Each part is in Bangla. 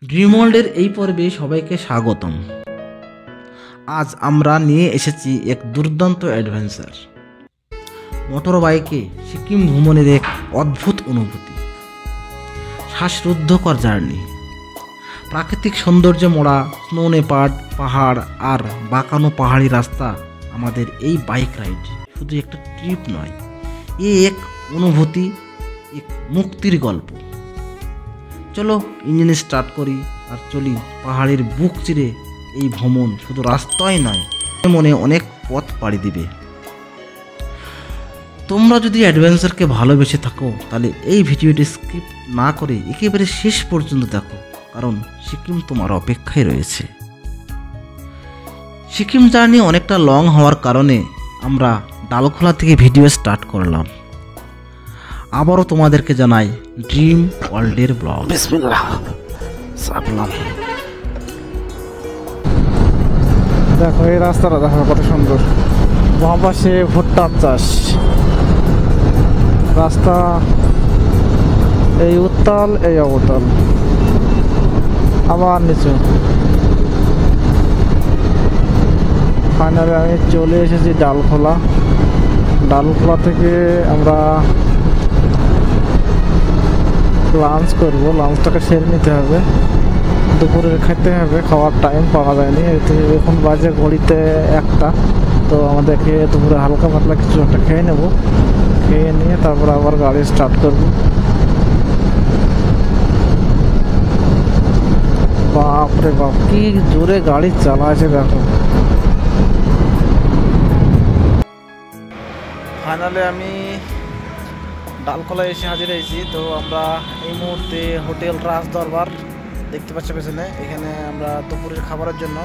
ড্রিম ওয়ার্ল্ডের এই পর্বে সবাইকে স্বাগতম। আজ আমরা নিয়ে এসেছি এক দুর্দান্ত অ্যাডভেঞ্চার। মোটর বাইকে সিকিম ভ্রমণের এক অদ্ভুত অনুভূতি, শ্বাসরুদ্ধকর জার্নি, প্রাকৃতিক সৌন্দর্যে মোড়া স্নো লেপার্ড পাহাড় আর বাঁকানো পাহাড়ি রাস্তা। আমাদের এই বাইক রাইড শুধু একটা ট্রিপ নয়, এ এক অনুভূতি, এক মুক্তির গল্প। চলো ইঞ্জিন স্টার্ট করি আর চলি পাহাড়ের বুক চিরে। এই ভ্রমণ শুধু রাস্তাই নয়, মনে অনেক পথ পাড়ি দিবে। তোমরা যদি অ্যাডভেঞ্চারকে ভালোবেসে থাকো তাহলে এই ভিডিওটি স্কিপ না করে একেবারে শেষ পর্যন্ত দেখো, কারণ সিকিম তোমার অপেক্ষায় রয়েছে। সিকিম জার্নি অনেকটা লং হওয়ার কারণে আমরা ডালখোলা থেকে ভিডিও স্টার্ট করলাম। আবারও তোমাদেরকে জানাই ড্রিম ওয়ার্ল্ডের ব্লগ। বিসমিল্লাহ। দেখো এই রাস্তাটা দেখো কত সুন্দর, বাম পাশে ভুট্টার চাষ রাস্তা, এই উত্তাল এই অবতাল, আবার নিচু। ফাইনালি আমি চলে এসেছি ডালখোলা। ডালখোলা থেকে আমরা লাঞ্চ করবো, লাঞ্চটাকে সেরে নিতে হবে, দুপুরের খেতে হবে, খাওয়ার টাইম পাওয়া যায়নি। এখন বাজে ঘড়িতে 1টা, তো আমাদেরকে দুপুরে হালকা পাতলা কিছু একটা খেয়ে নেব, খেয়ে নিয়ে তারপর আবার গাড়ি স্টার্ট করব। বাপরে বাপ, কি জোরে গাড়ি চালাচ্ছে দেখো। ফাইনালি আমি ডালখোলা এসে হাজির হয়েছি। তো আমরা এই মুহূর্তে হোটেল রাজ দরবার দেখতে পাচ্ছি পেছনে, এখানে আমরা দুপুরের খাবারের জন্য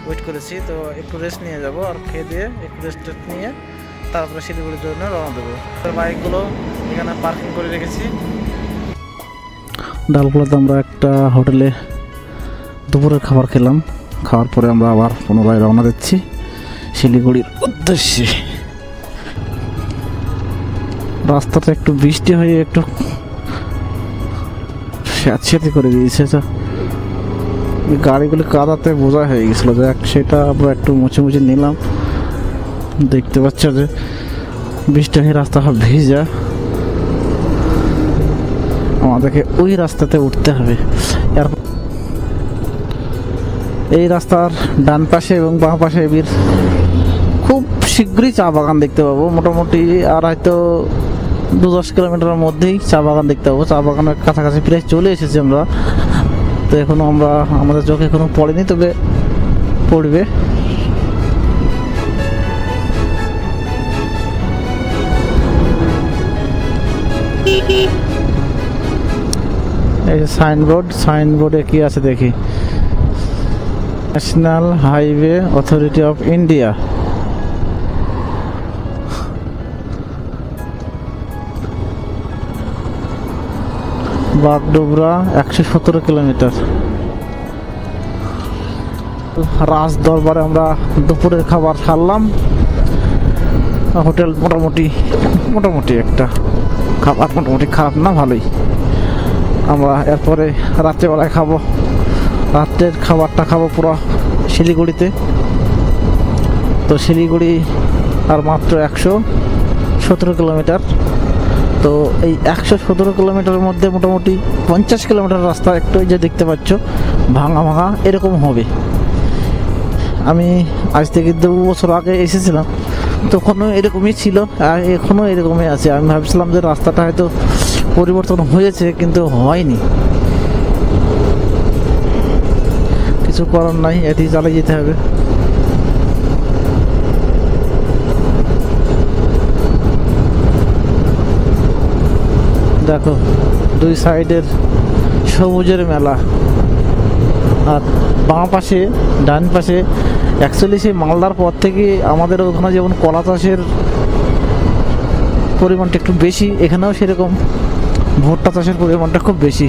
ওয়েট করেছি। তো একটু রেস্ট নিয়ে যাব, আর খেয়ে দিয়ে একটু রেস্ট নিয়ে তারপরে শিলিগুড়ির জন্য রওনা দেবো। বাইকগুলো এখানে পার্কিং করে রেখেছি। ডালখোলাতে আমরা একটা হোটেলে দুপুরের খাবার খেলাম, খাওয়ার পরে আমরা আবার পুনরায় রওনা দিচ্ছি শিলিগুড়ির উদ্দেশ্যে। রাস্তাটা একটু বৃষ্টি হয়ে একটু স্যাঁতস্যাঁতে করে দিয়েছে, গাড়িগুলি কাদাতে বোঝা হয়ে গেছিলো, দেখ সেটা আমরা একটু মুছে মুছে নিলাম। দেখতে পাচ্ছ যে বৃষ্টি হয়ে রাস্তা ভেজা, আমাদেরকে ওই রাস্তাতে উঠতে হবে। এই রাস্তার ডান পাশে এবং বাঁ পাশে খুব শীঘ্রই চা বাগান দেখতে পাবো, মোটামুটি আর হয়তো 2-10 কিলোমিটারের মধ্যেই চা বাগান দেখতে পাবো। চা বাগানের কাছাকাছি প্রায় চলে এসেছি আমরা। তো এখনো আমাদের চোখে এখনো পড়েনি, তবে পড়বে। এই যে সাইনবোর্ডে কি আছে দেখি, National Highway Authority of India. Bagdogra 117 kilometre. রাজ দরবারে আমরা দুপুরের খাবার খাওয়ালাম। হোটেল মোটামুটি একটা খাবার, মোটামুটি খারাপ না, ভালোই। আমরা এরপরে রাত্রেবেলায় খাবো, রাত্রের খাবারটা খাবো পুরো শিলিগুড়িতে। তো শিলিগুড়ি আর মাত্র 117 কিলোমিটার। তো এই 117 কিলোমিটারের মধ্যে মোটামুটি 50 কিলোমিটার রাস্তা একটু যে দেখতে পাচ্ছ ভাঙা এরকম হবে। আমি আজ থেকে 2 বছর আগে এসেছিলাম, তখনও এরকমই ছিল আর এখনও এরকমই আছে। আমি ভাবছিলাম যে রাস্তাটা হয়তো পরিবর্তন হয়েছে, কিন্তু হয়নি। কিছু করার নাই, এটি চালিয়ে যেতে হবে। দেখো দুই সাইডের সবুজের মেলা, আর বাঁ পাশে ডান পাশে অ্যাকচুয়ালি সেই মালদার পর থেকে আমাদের ওখানে যেমন কলা চাষের পরিমাণটা একটু বেশি, এখানেও সেরকম ভুট্টা চাষের পরিমাণটা খুব বেশি।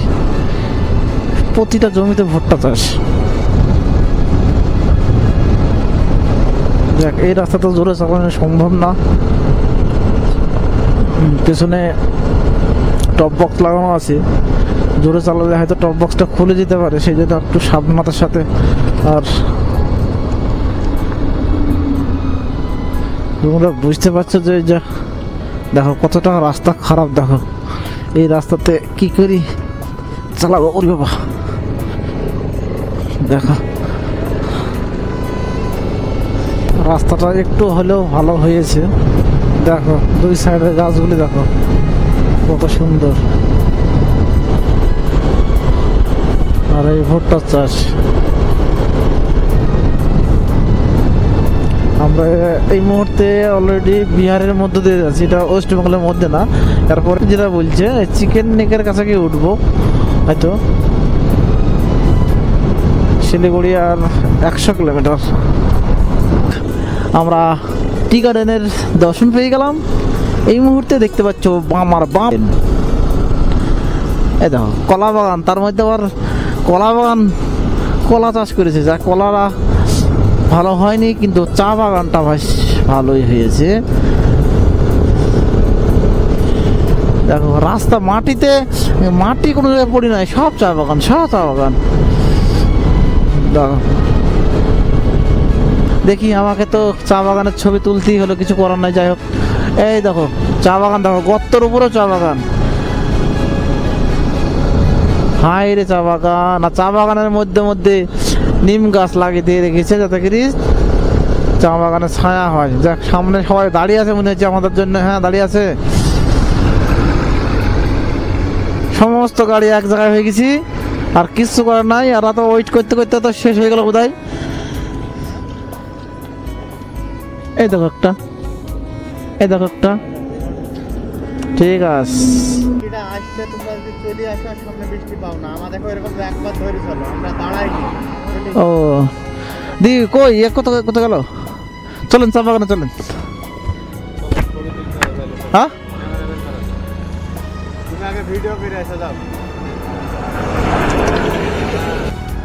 প্রতিটা জমিতে ভুট্টা চাষ। দেখ এই রাস্তা তো জোরে চালানো সম্ভব না, পেছনে টপ বক্স লাগানো আছে, জোরে চালালে হয়তো টপ বক্সটা খুলে যেতে পারে, সেই জন্য একটু সাবধানতার সাথে। আর তোমরা বুঝতে পারছো যে যা দেখো কতটা রাস্তা খারাপ, দেখো এই রাস্তাতে কি করি চালাবো, ওরে বাবা দেখো রাস্তাটা একটু হলেও ভালো হয়েছে। দেখো দুই সাইডের গাছগুলি দেখো কত সুন্দর। আর এই ভুট্টা চাষ আমরা এই মুহূর্তে অলরেডি বিহারের মধ্যে দিয়ে যাচ্ছি, এটা ওয়েস্ট বেঙ্গলের মধ্যে না। তারপরে যেটা বলছে চিকেন নেকের কাছে গিয়ে উঠবো হয়তো, শিলিগুড়ি আর 100 কিলোমিটার। আমরা টি গার্ডেনের দর্শন পেয়ে গেলাম। এই মুহূর্তে দেখতে পাচ্ছ আমার বাম এই দেখো কলা বাগান, তার মধ্যে আবার কলা বাগান, কলা চাষ করেছে, যা কলারা ভালো হয়নি, কিন্তু চা বাগানটা বেশ ভালোই হয়েছে। দেখো রাস্তা মাটিতে, মাটি কোনো জায়গায় পড়ি নাই, সব চা বাগান, সব চা বাগান। দেখো দেখি আমাকে তো চা বাগানের ছবি তুলতেই হলো, কিছু করার নাই। যাই হোক এই দেখো চা বাগান, দেখো গর্তের উপরেও চা বাগান, হাই রে চা বাগান। আর চা বাগানের মধ্যে মধ্যে নিম গাছ লাগিয়ে দিয়ে রেখেছে যাতে করে চা বাগানে ছায়া হয়। যাক সামনে সবাই দাঁড়িয়ে আছে মনে হচ্ছে আমাদের জন্য, হ্যাঁ দাঁড়িয়ে আছে। সমস্ত গাড়ি এক জায়গায় হয়ে গেছি, আর কিচ্ছু করার নাই। আর তো ওয়েট করতে করতে তো শেষ হয়ে গেল বোধহয়। এই দেখো একটা, এই দেখো একটা, ঠিক আছে। এটা আসছে, তোমরা যদি চলে আসো আর সামনে বৃষ্টি পাও না, আমার দেখো এরকম একবার ধরে চলো, আমরা দাঁড়াইনি। ও দি কই এক কত কত গেল, চলেন চা বাগানে চলেন। হ্যাঁ তুমি আগে ভিডিও করে এসে যাও।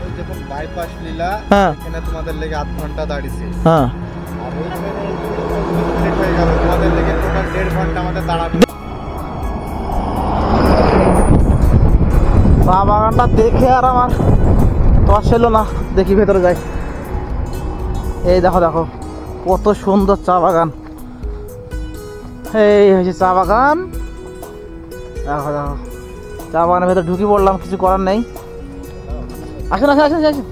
ওই যখন বাইপাস লীলা, হ্যাঁ এখানে তোমাদের লেগে 8 ঘন্টা দাঁড়িয়েছে। হ্যাঁ আর ওইখানে 20 মিনিট হয়ে গেল, তোমাদের লেগে টোটাল 1.5 ঘন্টা আমাদের দাঁড়ানো। চা বাগানটা দেখে আর আমার তস এলো না, দেখি ভেতরে যাই। এই দেখো দেখো কত সুন্দর চা বাগান, এই হয়েছে চা বাগান। দেখো দেখো চা বাগানের ভেতরে ঢুকি পড়লাম, কিছু করার নেই। আসুন আসুন আসুন আসুন।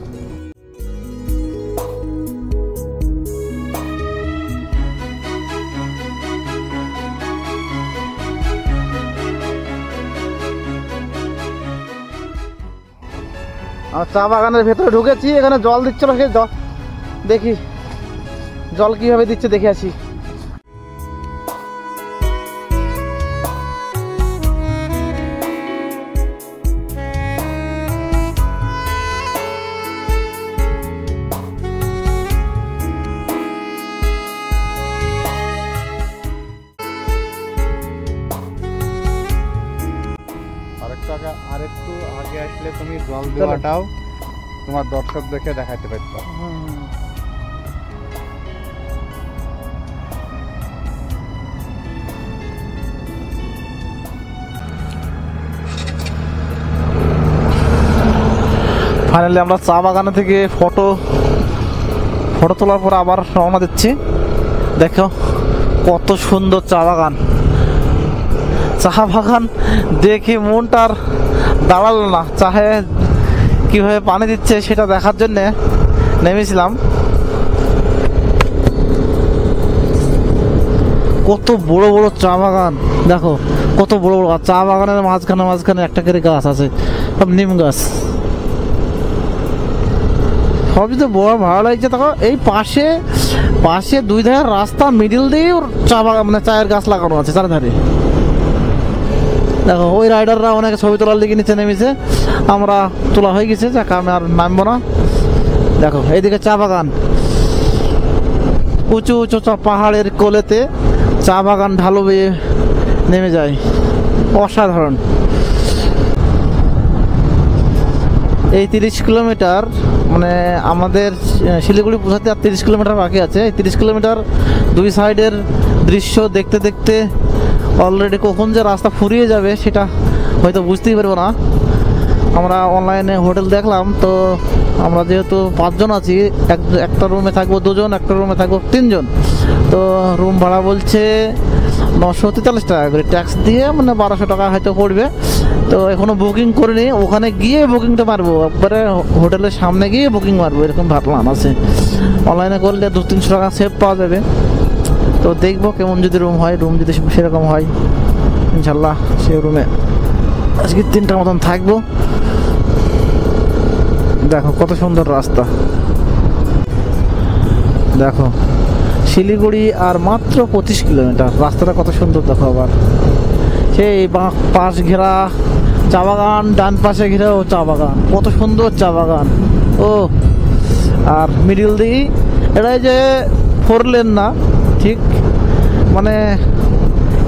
আর চা বাগানের ভেতরে ঢুকেছি, এখানে জল দিচ্ছিল, সে জল দেখি জল কিভাবে দিচ্ছে দেখে আসি। আরেকটু আগে আসলে তুমি জল দেওয়াটাও তোমার দর্শক দেখে দেখাতে পারতো। ফাইনালি আমরা চা বাগানে থেকে ফটো তোলার পর আবার রওনা দিচ্ছি। দেখো কত সুন্দর চা বাগান, চা বাগান দেখে মনটা আর দাঁড়ালো না। চাহে কিভাবে পানি দিচ্ছে সেটা দেখার জন্যে নেমেছিলাম। কত বড় বড় চা বাগান, দেখো কত বড় বড়। চা বাগানের মাঝখানে মাঝখানে একটা করে গাছ আছে, সব নিম গাছ। সবই তো বড় ভালো লাগছে। দেখো এই পাশে পাশে দুই ধারে রাস্তা, মিডিল দিয়ে চা বাগান, মানে চায়ের গাছ লাগানো আছে চারধারে। দেখো ওই রাইডাররা অনেক ছবি তোলার দিকে নিচে নেমেছে, আমরা তোলা হয়ে গেছে, যাকে আমি আর নামবো না। দেখো এইদিকে চা বাগান, উঁচু উঁচু পাহাড়ের কোলেতে চা বাগান ঢালু বেয়ে নেমে যায়, অসাধারণ। এই 30 কিলোমিটার, মানে আমাদের শিলিগুড়ি পৌঁছাতে আর 30 কিলোমিটার বাকি আছে। এই 30 কিলোমিটার দুই সাইডের দৃশ্য দেখতে দেখতে অলরেডি কখন যে রাস্তা ফুরিয়ে যাবে সেটা হয়তো বুঝতেই পারবো না। আমরা অনলাইনে হোটেল দেখলাম, তো আমরা যেহেতু 5 জন আছি, একটা রুমে থাকবো 2 জন, একটা রুমে থাকবো 3 জন। তো রুম ভাড়া বলছে 943 টাকা করে, ট্যাক্স দিয়ে মানে 1200 টাকা হয়তো পড়বে। তো এখনো বুকিং করিনি, ওখানে গিয়ে বুকিংটা মারবো, একবারে হোটেলের সামনে গিয়ে বুকিং মারবো, এরকম ভাবলাম আছে। অনলাইনে করলে 200-300 টাকা সেভ পাওয়া যাবে। তো দেখবো কেমন যদি রুম হয়, রুম যদি সেরকম হয় ইনশাল্লাহ সেই রুমে আজকে 3টার মতন থাকবো। দেখো কত সুন্দর রাস্তা, দেখো শিলিগুড়ি আর মাত্র 25 কিলোমিটার, রাস্তাটা কত সুন্দর দেখো। আবার সেই পাশ ঘেরা চা বাগান, ডান পাশে ঘেরাও চা বাগান, কত সুন্দর চা বাগান। ও আর মিডিল দিকে এটাই যে 4 লেন না, ঠিক মানে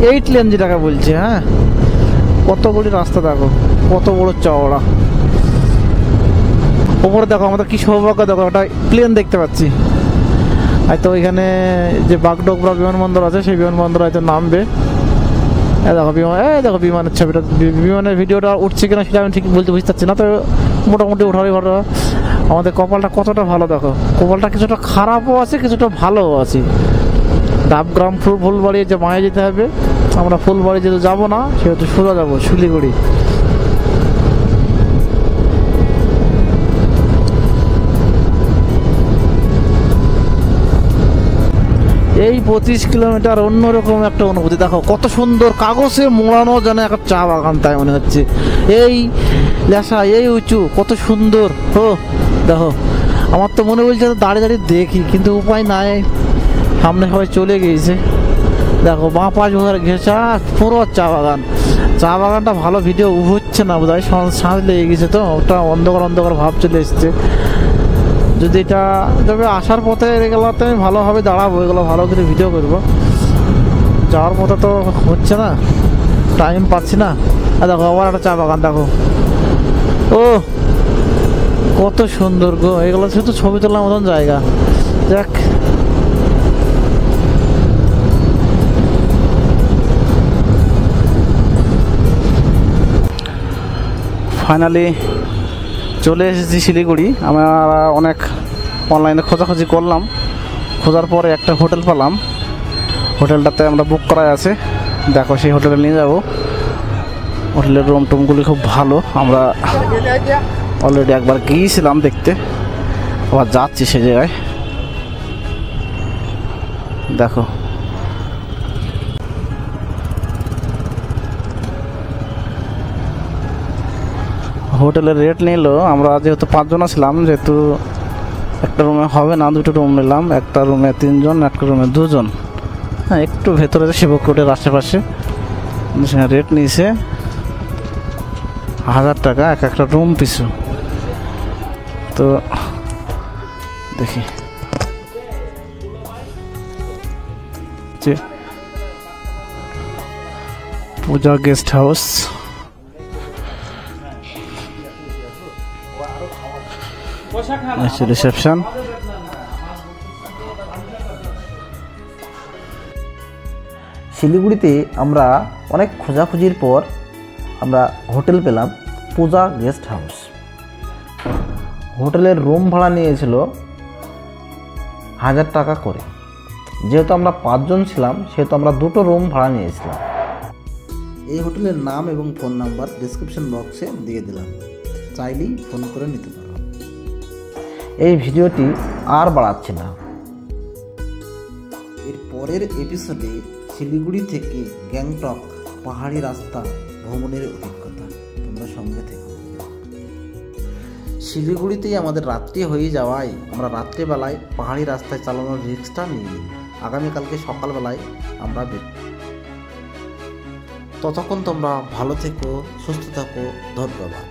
8 লেন যেটাকে বলছে। হ্যাঁ, কতগুলি রাস্তা দেখো, কত বড় চওড়া। ওপরে দেখো আমাদের কি সৌভাগ্য, দেখো একটা প্লেন দেখতে পাচ্ছি। হয়তো এখানে যে বাগডোগরা বিমানবন্দর আছে, সেই বিমানবন্দর হয়তো নামবে। দেখো বিমান, দেখো বিমানের ছবিটা, বিমানের ভিডিওটা উঠছে কিনা সেটা আমি ঠিক বলতে বুঝতে পারছি না, তো মোটামুটি ওঠারই ঘটনা। আমাদের কপালটা কতটা ভালো দেখো, কপালটা কিছুটা খারাপও আছে, কিছুটা ভালোও আছে। ডাবগ্রাম ফুলবাড়ি যে মায়ে যেতে হবে, আমরা ফুলবাড়ি যেহেতু যাবো না, সেহেতু সোজা যাবো শিলিগুড়ি। এই 25 কিলোমিটার অন্যরকম একটা অনুভূতি। দেখো কত সুন্দর, কাগজে মোড়ানো যেন একটা চা বাগান তাই মনে হচ্ছে। এই লেসা, এই উঁচু, কত সুন্দর। ও দেখো, আমার তো মনে বলছে দাঁড়িয়ে দাঁড়িয়ে দেখি, কিন্তু উপায় নাই, সামনে সবাই চলে গিয়েছে। দেখো বাঁ পাশ ঘেঁষা পুরো চা বাগান। চা বাগানটা ভালো ভিডিও হচ্ছে না বোধ হয়, সাঁজ লেগে গেছে, তো ওটা অন্ধকার অন্ধকার ভাব চলে এসছে। যদি এটা তবে আসার পথে এগুলোতে আমি ভালোভাবে দাঁড়াবো, এগুলো ভালো করে ভিডিও করবো। যাওয়ার পথে তো হচ্ছে না, টাইম পাচ্ছি না। আর দেখো আবার একটা চা বাগান, দেখো ও কত সুন্দর গো। এগুলো শুধু ছবি তোলার মতন জায়গা। দেখ ফাইনালি চলে এসেছি শিলিগুড়ি। আমরা অনেক অনলাইনে খোঁজাখুঁজি করলাম, খোঁজার পরে একটা হোটেল পেলাম। হোটেলটাতে আমরা বুক করাই আছে, দেখো সেই হোটেলে নিয়ে যাব। হোটেলের রুম টুমগুলি খুব ভালো, আমরা অলরেডি একবার গিয়েছিলাম দেখতে, আবার যাচ্ছি সে জায়গায়। দেখো হোটেলের রেট নিল, আমরা যেহেতু 5 জন ছিলাম, যেহেতু একটা রুমে হবে না, 2টো রুম নিলাম। একটা রুমে 3 জন, একটা রুমে 2 জন। হ্যাঁ, একটু ভেতরে শিবক রোডের আশেপাশে। রেট নিয়েছে 1000 টাকা একটা রুম পিছু। তো দেখি পূজা গেস্ট হাউস, রিসেপশন। শিলিগুড়িতে আমরা অনেক খোঁজাখুঁজির পর আমরা হোটেল পেলাম, পূজা গেস্ট হাউস। হোটেলের রুম ভাড়া নিয়েছিল 1000 টাকা করে। যেহেতু আমরা 5 জন ছিলাম, সেহেতু আমরা 2টো রুম ভাড়া নিয়েছিলাম। এই হোটেলের নাম এবং ফোন নাম্বার ডেসক্রিপশন বক্সে দিয়ে দিলাম, চাইলেই ফোন করে নিতে পারো। এই ভিডিওটি আর বাড়াচ্ছি না, এর পরের এপিসোডে শিলিগুড়ি থেকে গ্যাংটক পাহাড়ি রাস্তা ভ্রমণের অভিজ্ঞতা, তোমরা সঙ্গে থেকো। শিলিগুড়িতেই আমাদের রাত্রি হয়ে যাওয়ায় আমরা রাত্রিবেলায় পাহাড়ি রাস্তায় চালানোর রিস্কটা নিই। আগামীকালকে সকালবেলায় আমরা বের। ততক্ষণ তোমরা ভালো থেকো, সুস্থ থাকো, ধন্যবাদ।